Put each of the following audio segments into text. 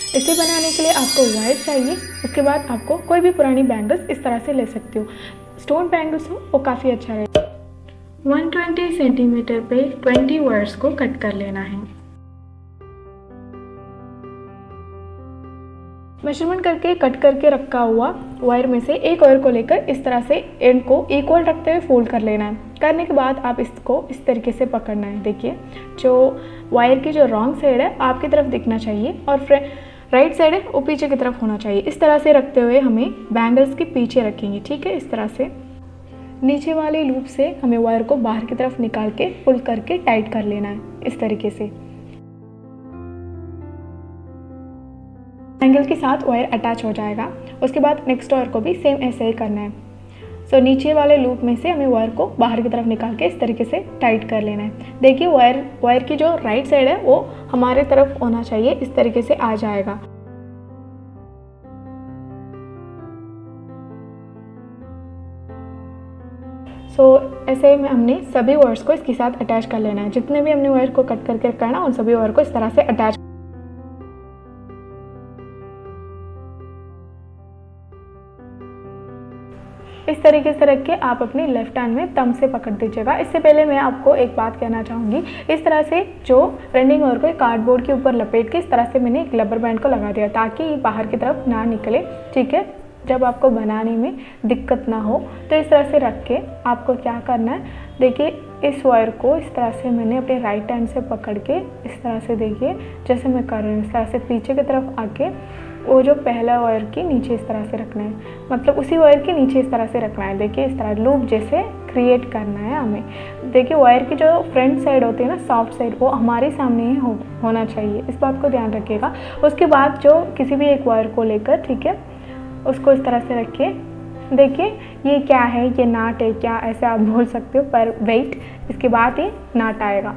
इसे बनाने के लिए आपको वायर चाहिए। उसके बाद आपको कोई भी पुरानी बैंगल्स इस तरह से ले सकते हो, स्टोन बैंगल्स हो वो काफ़ी अच्छा रहेगा। 120 सेंटीमीटर पे 20 वायर्स को कट कर लेना है। मेजरमेंट करके कट करके रखा हुआ वायर में से एक वायर को लेकर इस तरह से एंड को इक्वल रखते हुए फोल्ड कर लेना है। करने के बाद आप इसको इस तरीके से पकड़ना है। देखिए, जो वायर की जो रॉन्ग साइड है आपकी तरफ दिखना चाहिए और राइट साइड है वो पीछे की तरफ होना चाहिए। इस तरह से रखते हुए हमें बैंगल्स के पीछे रखेंगे, ठीक है। इस तरह से नीचे वाले लूप से हमें वायर को बाहर की तरफ निकाल के पुल करके टाइट कर लेना है इस तरीके से। एंगल के साथ वायर अटैच हो जाएगा। उसके बाद नेक्स्ट वायर को भी सेम ऐसे ही करना है। सो नीचे वाले लूप में से हमें वायर को बाहर की तरफ निकाल के इस तरीके से टाइट कर लेना है। देखिए, वायर की जो राइट साइड है वो हमारे तरफ होना चाहिए, इस तरीके से आ जाएगा। ऐसे में हमने सभी वायर्स को इसके साथ अटैच कर लेना है। जितने भी हमने वायर को कट करके करना उन सभी वायर को इस तरह से अटैच। इस तरीके से रख के आप अपनी लेफ्ट हैंड में थंब से पकड़ दीजिएगा। इससे पहले मैं आपको एक बात कहना चाहूँगी, इस तरह से जो रनिंग वायर को कार्डबोर्ड के ऊपर लपेट के इस तरह से मैंने एक रबर बैंड को लगा दिया ताकि ये बाहर की तरफ ना निकले, ठीक है। जब आपको बनाने में दिक्कत ना हो तो इस तरह से रख के आपको क्या करना है, देखिए इस वायर को इस तरह से मैंने अपने राइट हैंड से पकड़ के इस तरह से, देखिए जैसे मैं कर रही हूँ, इस तरह से पीछे की तरफ आके वो जो पहला वायर के नीचे इस तरह से रखना है, मतलब उसी वायर के नीचे इस तरह से रखना है। देखिए इस तरह लूप जैसे क्रिएट करना है हमें। देखिए वायर की जो फ्रंट साइड होती है ना, सॉफ्ट साइड, वो हमारे सामने ही होना चाहिए, इस बात को ध्यान रखिएगा। उसके बाद जो किसी भी एक वायर को लेकर, ठीक है, उसको इस तरह से रखिए। देखिए ये क्या है, ये नाट है क्या, ऐसे आप बोल सकते हो, पर वेट, इसके बाद ये नाट आएगा,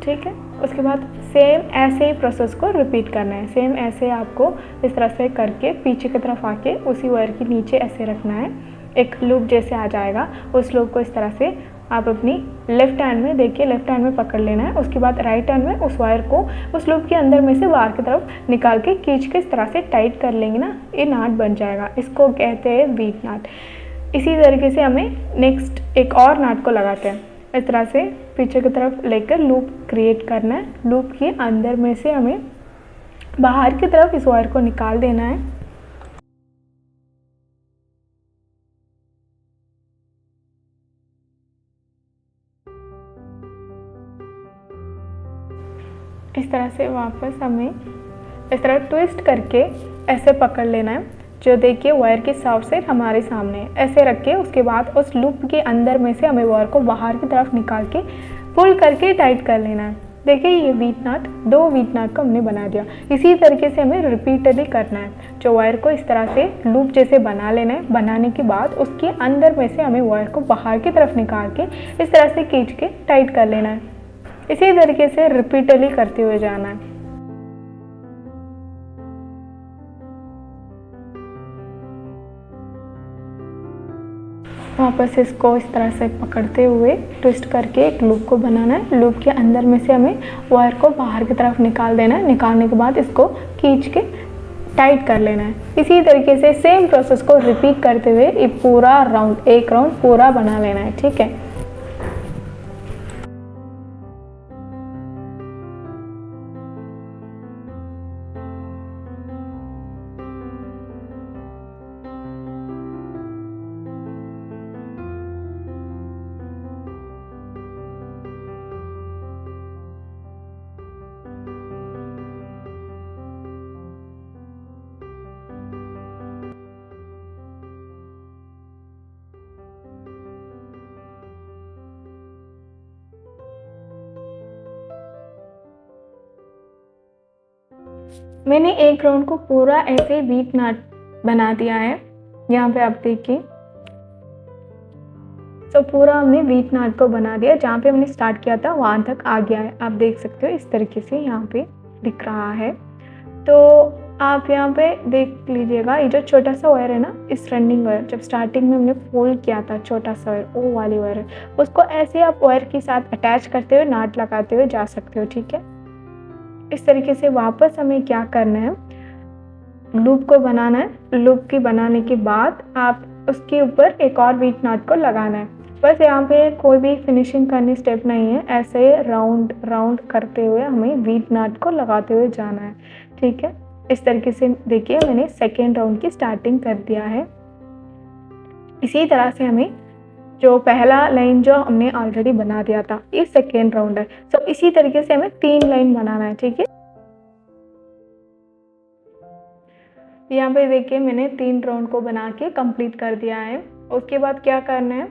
ठीक है। उसके बाद सेम ऐसे ही प्रोसेस को रिपीट करना है। सेम ऐसे आपको इस तरह से करके पीछे की तरफ आके उसी वायर के नीचे ऐसे रखना है, एक लूप जैसे आ जाएगा। उस लूप को इस तरह से आप अपनी लेफ्ट हैंड में, देखिए लेफ्ट हैंड में पकड़ लेना है। उसके बाद राइट हैंड में उस वायर को उस लूप के अंदर में से बाहर की तरफ निकाल के खींच के इस तरह से टाइट कर लेंगे ना, ये नाट बन जाएगा। इसको कहते हैं वीट नाट। इसी तरीके से हमें नेक्स्ट एक और नाट को लगाते हैं। इस तरह से पीछे की तरफ लेकर लूप क्रिएट करना है। लूप के अंदर में से हमें बाहर की तरफ इस वायर को निकाल देना है। इस तरह से वापस हमें इस तरह ट्विस्ट करके ऐसे पकड़ लेना है। जो देखिए वायर की सॉफ्ट साइड हमारे सामने है, ऐसे रख के उसके बाद उस लूप के अंदर में से हमें वायर को बाहर की तरफ निकाल के पुल करके टाइट कर लेना है। देखिए ये वीट नाट, 2 वीट नाट को हमने बना दिया। इसी तरीके से हमें रिपीटली करना है। जो वायर को इस तरह से लूप जैसे बना लेना है। बनाने के बाद उसके अंदर में से हमें वायर को बाहर की तरफ निकाल के इस तरह से खींच के टाइट कर लेना है। इसी तरीके से रिपीटली करते हुए जाना है। वापस इसको इस तरह से पकड़ते हुए ट्विस्ट करके एक लूप को बनाना है। लूप के अंदर में से हमें वायर को बाहर की तरफ निकाल देना है। निकालने के बाद इसको खींच के टाइट कर लेना है। इसी तरीके से सेम प्रोसेस को रिपीट करते हुए एक पूरा राउंड, एक राउंड पूरा बना लेना है, ठीक है। मैंने एक राउंड को पूरा ऐसे वीट नाट बना दिया है। यहाँ पे आप देखिए, तो पूरा हमने वीट नाट को बना दिया। जहाँ पे हमने स्टार्ट किया था वहाँ तक आ गया है, आप देख सकते हो इस तरीके से यहाँ पे दिख रहा है। तो आप यहाँ पे देख लीजिएगा, ये जो छोटा सा वायर है ना, इस रनिंग वायर, जब स्टार्टिंग में हमने फोल्ड किया था छोटा सा वायर, वो वाली वायर है, उसको ऐसे आप वायर के साथ अटैच करते हुए नाट लगाते हुए जा सकते हो, ठीक है। इस तरीके से वापस हमें क्या करना है, लूप को बनाना है। लूप की बनाने के बाद आप उसके ऊपर एक और वीट नॉट को लगाना है। बस यहाँ पे कोई भी फिनिशिंग करनी स्टेप नहीं है, ऐसे राउंड राउंड करते हुए हमें वीट नॉट को लगाते हुए जाना है। ठीक है, इस तरीके से देखिए मैंने सेकेंड राउंड की स्टार्टिंग कर दिया है। इसी तरह से हमें जो पहला लाइन जो हमने ऑलरेडी बना दिया था, ये सेकेंड राउंड है। सो इसी तरीके से हमें 3 लाइन बनाना है। ठीक है, यहाँ पे देखिए मैंने 3 राउंड को बना के कंप्लीट कर दिया है। उसके बाद क्या करना है,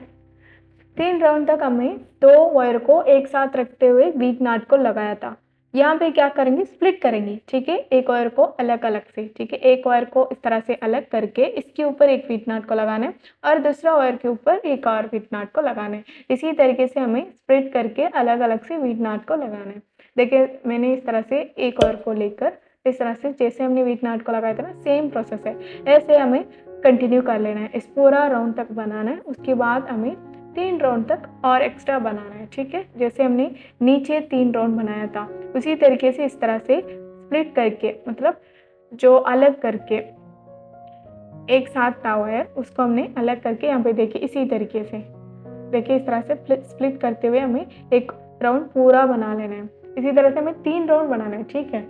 3 राउंड तक हमें 2 वायर को एक साथ रखते हुए वीट नॉट को लगाया था। यहाँ पे क्या करेंगे, स्प्लिट करेंगे। ठीक है, एक वायर को अलग अलग से, ठीक है, एक वायर को इस तरह से अलग करके इसके ऊपर एक वीट नॉट को लगाना है और दूसरा वायर के ऊपर एक और वीट नॉट को लगाना है। इसी तरीके से हमें स्प्लिट करके अलग अलग से वीट नॉट को लगाना है। देखिए मैंने इस तरह से एक वायर को लेकर इस तरह से जैसे हमने वीट नॉट को लगाया था ना, सेम प्रोसेस है, ऐसे हमें कंटिन्यू कर लेना है। इस पूरा राउंड तक बनाना है। उसके बाद हमें 3 राउंड तक और एक्स्ट्रा बनाना है। ठीक है, जैसे हमने नीचे 3 राउंड बनाया था उसी तरीके से इस तरह से स्प्लिट करके, मतलब जो अलग करके एक साथ था वायर उसको हमने अलग करके यहाँ पे देखिए इसी तरीके से देखिए इस तरह से स्प्लिट करते हुए हमें एक राउंड पूरा बना लेना है। इसी तरह से हमें 3 राउंड बनाना है। ठीक है,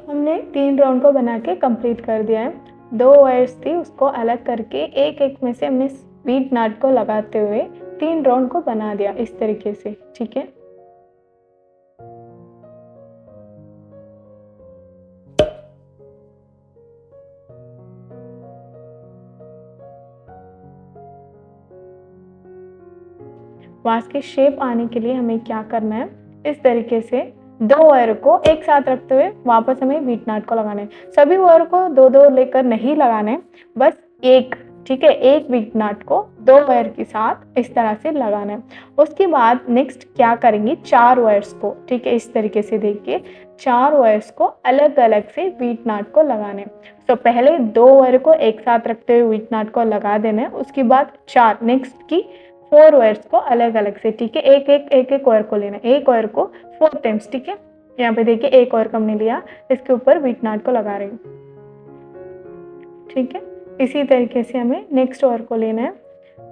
हमने 3 राउंड को बना के कंप्लीट कर दिया है। 2 वायर्स थी उसको अलग करके एक एक में से हमने वीट नॉट को लगाते हुए 3 राउंड को बना दिया इस तरीके से। ठीक है, वास की शेप आने के लिए हमें क्या करना है, इस तरीके से 2 वायर को एक साथ रखते हुए वापस हमें वीट नॉट को लगाना है। सभी वायर को 2-2 लेकर नहीं लगाना है, बस एक। ठीक है, एक वीट नॉट को 2 वायर के साथ इस तरह से लगाना है। उसके बाद नेक्स्ट क्या करेंगे, 4 वायर्स को, ठीक है, इस तरीके से देखिए 4 वायर्स को अलग अलग से वीट नॉट को लगाना है। तो पहले 2 वायर को एक साथ रखते हुए वीट नॉट को लगा देना है। उसके बाद 4 नेक्स्ट की 4 वायर्स को अलग अलग से, ठीक है, एक वायर को लेना है, एक वायर को 4 टाइम्स। ठीक है, यहाँ पे देखिए एक वायर को हमने लिया, इसके ऊपर वीट नॉट को लगा रही हूँ। ठीक है, इसी तरीके से हमें नेक्स्ट वायर को लेना है,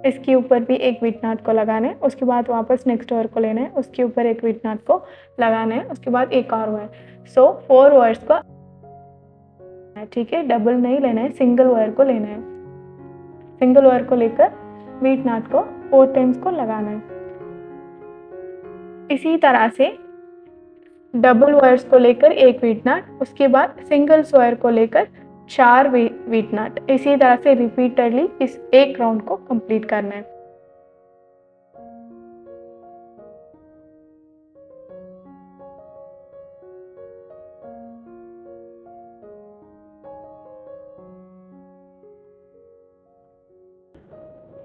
इसके ऊपर भी एक वीट नॉट को लगाना है। उसके बाद वापस नेक्स्ट वायर को लेना है, उसके ऊपर एक वीट नॉट को लगाना है। उसके बाद एक और वायर। सो 4 वायर्स को, ठीक है, डबल नहीं लेना है, सिंगल वायर को लेना है। सिंगल वायर को लेकर वीट नॉट को 4 टाइम्स को लगाना है। इसी तरह से डबल वायर्स को लेकर एक वीट नॉट, उसके बाद सिंगल वायर को लेकर 4 वीट नॉट। इसी तरह से रिपीटेडली इस एक राउंड को कंप्लीट करना है।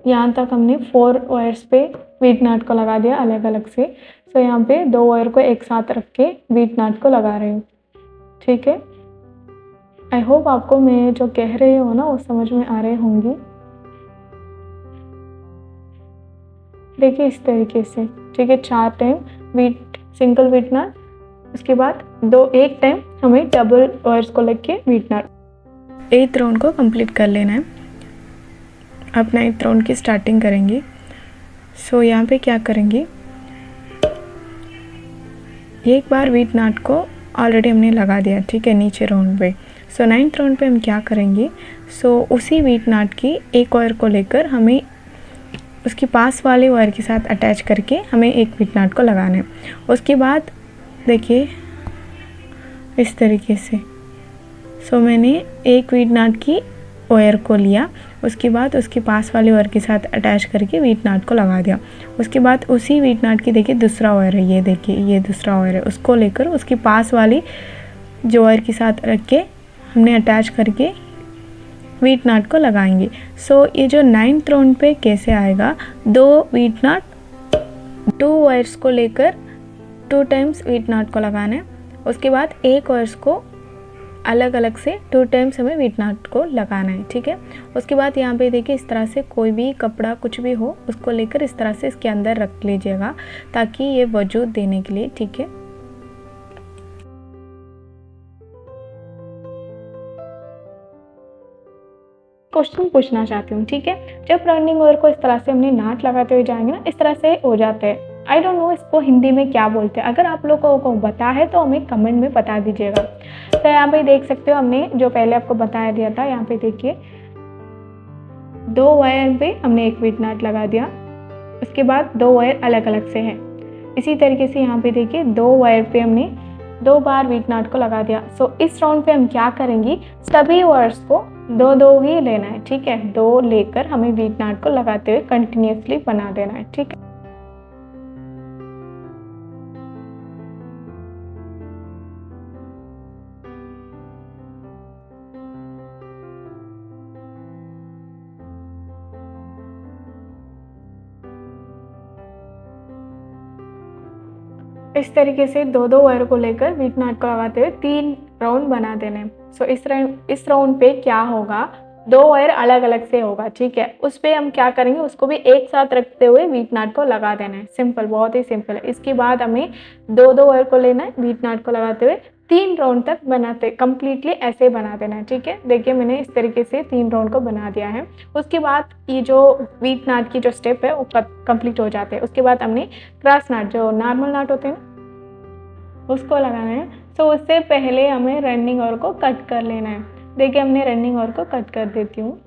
यहाँ तक हमने 4 वायर्स पे वीट नॉट को लगा दिया अलग अलग से। सो यहाँ पे 2 वायर को एक साथ रख के वीट नॉट को लगा रही हूँ। ठीक है, आई होप आपको मैं जो कह रही हूँ ना वो समझ में आ रहे होंगी। देखिए इस तरीके से, ठीक है, 4 टाइम सिंगल वीट नॉट, उसके बाद एक टाइम हमें डबल वायर्स को लग के वीट नॉट। 8th राउंड को कंप्लीट कर लेना है। अब 9th राउंड की स्टार्टिंग करेंगे। सो यहाँ पे क्या करेंगे, एक बार वीट नॉट को ऑलरेडी हमने लगा दिया, ठीक है, नीचे राउंड पे। सो 9th राउंड पे हम क्या करेंगे, सो उसी वीट नॉट की एक वायर को लेकर हमें उसके पास वाले वायर के साथ अटैच करके हमें एक वीट नॉट को लगाना है। उसके बाद देखिए इस तरीके से, सो मैंने एक वीट नॉट की वायर को लिया, उसके बाद उसके पास वाले वायर के साथ अटैच करके वीट नॉट को लगा दिया। उसके बाद उसी वीट नॉट की देखिए दूसरा वायर है, ये देखिए ये दूसरा वायर है, उसको लेकर उसके पास वाली जो वायर के साथ रख के हमने अटैच करके वीट नॉट को लगाएंगे। सो ये जो 9th राउंड पे कैसे आएगा, 2 वीट नॉट, 2 वायर्स को लेकर 2 टाइम्स वीट नॉट को लगाना है। उसके बाद एक वायर्स को अलग अलग से 2 टाइम्स हमें वीट नाट को लगाना है, ठीक है। उसके बाद यहाँ पे देखिए इस तरह से कोई भी कपड़ा कुछ भी हो उसको लेकर इस तरह से इसके अंदर रख लीजिएगा ताकि ये वजूद देने के लिए, ठीक है। क्वेश्चन पूछना चाहती हूँ, ठीक है। जब रनिंग ओवर को इस तरह से हमने नाट लगाते हुए जाएंगे ना, इस तरह से हो जाते हैं। आई डोंट नो इसको हिंदी में क्या बोलते हैं, अगर आप लोगों को पता है तो हमें कमेंट में बता दीजिएगा। तो यहाँ पे देख सकते हो हमने जो पहले आपको बताया दिया था, यहाँ पे देखिए 2 वायर पे हमने एक वीट नाट लगा दिया, उसके बाद 2 वायर अलग अलग से हैं। इसी तरीके से यहाँ पे देखिए 2 वायर पे हमने 2 बार वीट नाट को लगा दिया। सो इस राउंड पे हम क्या करेंगे, सभी वायर्स को 2-2 ही लेना है, ठीक है। 2 लेकर हमें वीट नाट को लगाते हुए कंटिन्यूसली बना देना है, ठीक है। इस तरीके से 2-2 वायर को लेकर वीट नाट को लगाते हुए 3 राउंड बना देने। सो इस राउंड पे क्या होगा, 2 वायर अलग अलग से होगा, ठीक है। उस पे हम क्या करेंगे, उसको भी एक साथ रखते हुए वीट नाट को लगा देना है। सिंपल, बहुत ही सिंपल है। इसके बाद हमें 2-2 वायर को लेना है, वीट नाट को लगाते हुए 3 राउंड तक बनाते, कंप्लीटली ऐसे बना देना है, ठीक है। देखिए मैंने इस तरीके से 3 राउंड को बना दिया है। उसके बाद ये जो वीट नाट की जो स्टेप है वो कंप्लीट हो जाते हैं। उसके बाद हमने क्रॉस नाट, जो नॉर्मल नाट होते हैं ना, उसको लगाना है। सो उससे पहले हमें रनिंग ओवर को कट कर लेना है। देखिए हमने रनिंग ओवर को कट कर देती हूँ।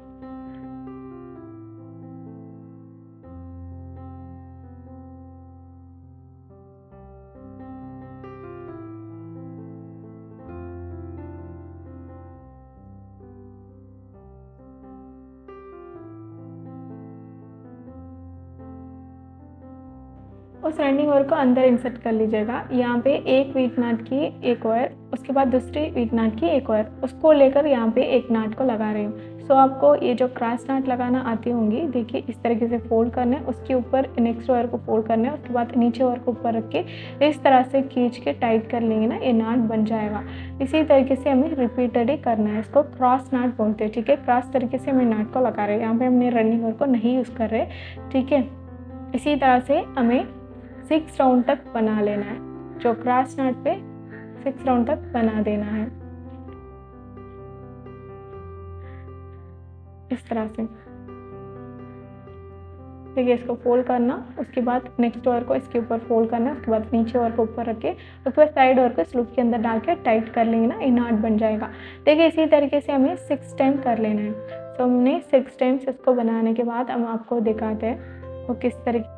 उस रनिंग वायर को अंदर इंसर्ट कर लीजिएगा। यहाँ पे एक वीट नाट की एक वायर, उसके बाद दूसरी वीट नाट की एक वायर, उसको लेकर यहाँ पे एक नाट को लगा रही हूँ। सो आपको ये जो क्रॉस नाट लगाना आती होंगी, देखिए इस तरीके से फोल्ड करना है, उसके ऊपर नेक्स्ट वायर को फोल्ड करना है, उसके बाद नीचे वायर को ऊपर रख के इस तरह से खींच के टाइट कर लेंगे ना, ये नाट बन जाएगा। इसी तरीके से हमें रिपीटेडली करना है। इसको क्रॉस नाट बोलते हैं, ठीक है। क्रॉस तरीके से हमें नाट को लगा रहे हैं। यहाँ पे हमने रनिंग वायर को नहीं यूज़ कर रहे, ठीक है। इसी तरह से हमें 6 राउंड तक बना लेना है। जो क्रॉस नाट पे 6 राउंड तक बना देना है, इस तरह से। देखिए इसको फोल्ड करना, उसके बाद नेक्स्ट वायर को इसके ऊपर फोल्ड करना, उसके बाद नीचे वायर को ऊपर रख के उसके बाद साइड वायर को स्लूप के अंदर डाल के टाइट कर लेंगे ना, ये नाट बन जाएगा। देखिए इसी तरीके से हमें 6 टाइम कर लेना है। तो हमने 6 टाइम्स इसको बनाने के बाद हम आपको दिखाते हैं वो किस तरीके।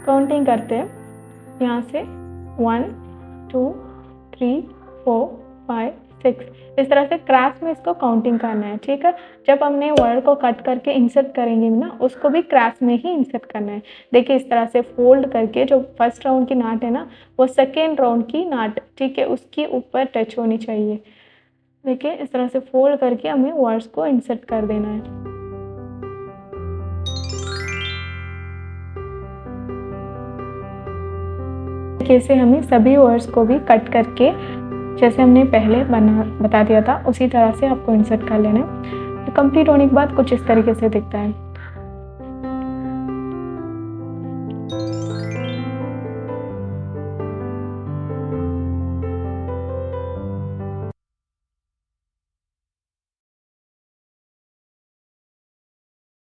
काउंटिंग करते हैं यहाँ से 1 2 3 4 5 6, इस तरह से क्रॉस में इसको काउंटिंग करना है, ठीक है। जब हमने वायर को कट करके इंसर्ट करेंगे ना, उसको भी क्रॉस में ही इंसर्ट करना है। देखिए इस तरह से फोल्ड करके जो फर्स्ट राउंड की नाट है ना, वो सेकेंड राउंड की नाट, ठीक है, उसके ऊपर टच होनी चाहिए। देखिए इस तरह से फोल्ड करके हमें वायर्स को इंसर्ट कर देना है। कैसे हमें सभी वायर्स को भी कट करके, जैसे हमने पहले बता दिया था, उसी तरह से आपको इंसर्ट कर लेना है। तो कंप्लीट होने के बाद कुछ इस तरीके से दिखता है।